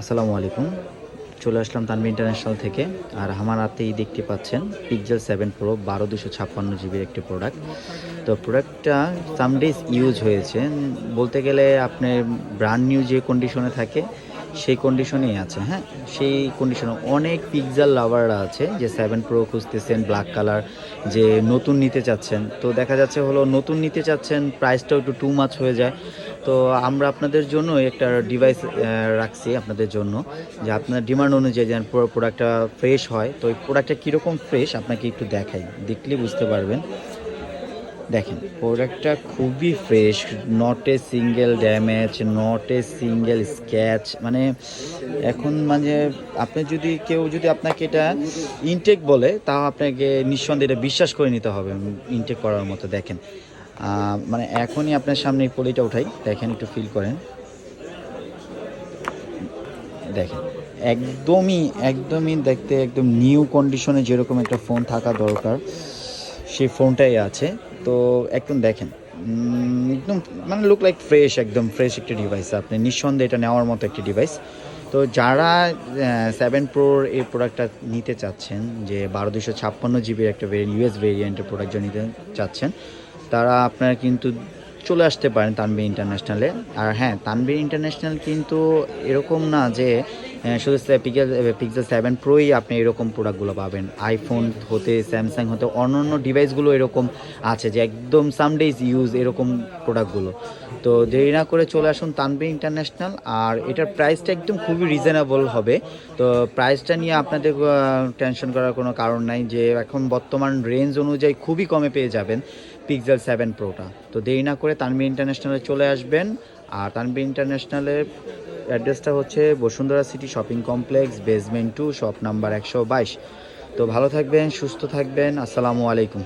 আসসালামু আলাইকুম। চলে আসলাম তানভীর ইন্টারন্যাশনাল থেকে। আর আমার হাতেই দেখতে পাচ্ছেন পিক্সেল 7 প্রো 12 256 জিবির একটি প্রোডাক্ট। তো প্রোডাক্টটা সাম ডেজ ইউজ হয়েছে। বলতে গেলে আপনার ব্র্যান্ড নিউ যে কন্ডিশনে থাকে সেই কন্ডিশনেই আছে, হ্যাঁ? সেই কন্ডিশনে অনেক পিক্সেল লাভাররা আছে যে 7 প্রো খুঁজতেছেন ব্ল্যাক কালার, যে নতুন নিতে চাচ্ছেন। তো দেখা যাচ্ছে হলো নতুন নিতে চাচ্ছেন, প্রাইসটাও একটু টু মাচ হয়ে যায়। তো আমরা আপনাদের জন্য একটা ডিভাইস রাখছি আপনাদের জন্য, যে আপনার ডিমান্ড অনুযায়ী যেন পুরো প্রোডাক্টটা ফ্রেশ হয়। তো এই প্রোডাক্টটা কীরকম ফ্রেশ আপনাকে একটু দেখাই, দেখলে বুঝতে পারবেন। দেখেন প্রোডাক্টটা খুবই fresh, not a single damage, not a single scratch. মানে এখন মানে আপনি যদি কেউ যদি আপনাকে এটা ইনটেক বলে, তাও আপনাকে নিঃসন্দেহে এটা বিশ্বাস করে নিতে হবে ইনটেক করার মতো। দেখেন মানে এখনই আপনার সামনে এই পলিটা উঠাই, দেখেন একটু ফিল করেন। দেখেন একদমই একদমই দেখতে একদম নিউ কন্ডিশনে যেরকম একটা ফোন থাকা দরকার সেই ফোনটাই আছে। তো একদম দেখেন একদম মানে লুক লাইক ফ্রেশ, একদম ফ্রেশ একটা ডিভাইস। আপনি নিঃসন্দেহে এটা নেওয়ার মতো একটি ডিভাইস। তো যারা 7 প্রোর এই প্রোডাক্টটা নিতে চাচ্ছেন, যে 12 256 জিবির একটা ইউএস ভেরিয়েন্টের প্রোডাক্ট নিতে চাচ্ছেন, তারা আপনারা কিন্তু চলে আসতে পারেন তানভীর ইন্টারন্যাশনালে। আর হ্যাঁ, তানভীর ইন্টারন্যাশনাল কিন্তু এরকম না যে শুধু পিক্সেল 7 প্রোই আপনি এরকম প্রোডাক্টগুলো পাবেন। আইফোন হতে, স্যামসাং হতে অন্যান্য ডিভাইসগুলো এরকম আছে যে একদম সামডেজ ইউজ এরকম প্রোডাক্টগুলো। তো দেরি না করে চলে আসুন তানভীর ইন্টারন্যাশনাল। আর এটার প্রাইসটা একদম খুবই রিজনেবল হবে। তো প্রাইসটা নিয়ে আপনাদের টেনশন করার কোনো কারণ নাই, যে এখন বর্তমান রেঞ্জ অনুযায়ী খুবই কমে পেয়ে যাবেন পিক্সেল 7 প্রোটা। তো দেরি না করে তানভীর ইন্টারন্যাশনালে চলে আসবেন। আর তানভীর ইন্টারন্যাশনালের অ্যাড্রেসটা হচ্ছে Bashundhara city shopping complex, basement 2, shop number 122। তো ভালো থাকবেন, সুস্থ থাকবেন। আসসালামু আলাইকুম।